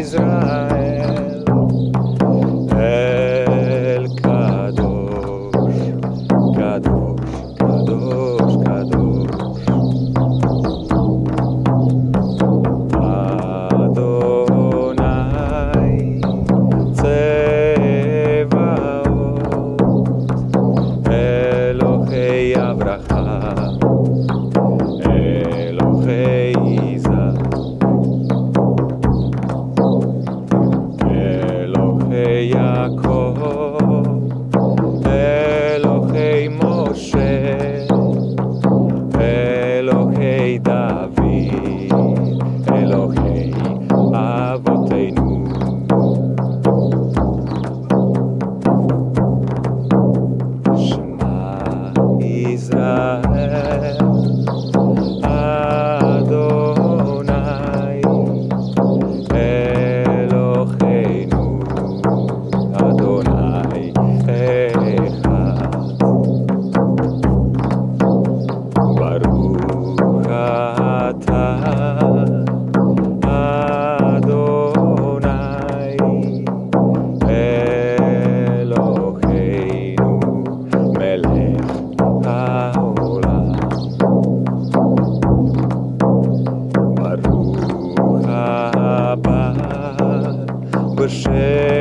ישראל, אל קדוש, קדוש, קדוש, קדוש. אדוני צבאות, אלוהי אברהם, אלוהי יצחק, אלוהי יעקב, אלוהי משה, אלוהי דוד, אלוהי אבותינו. שמע ישראל, אדוני אלוהינו, אדוני אחד. ברוך אתה אדוני אלוהינו מלך העולם. ברוך הבא בשם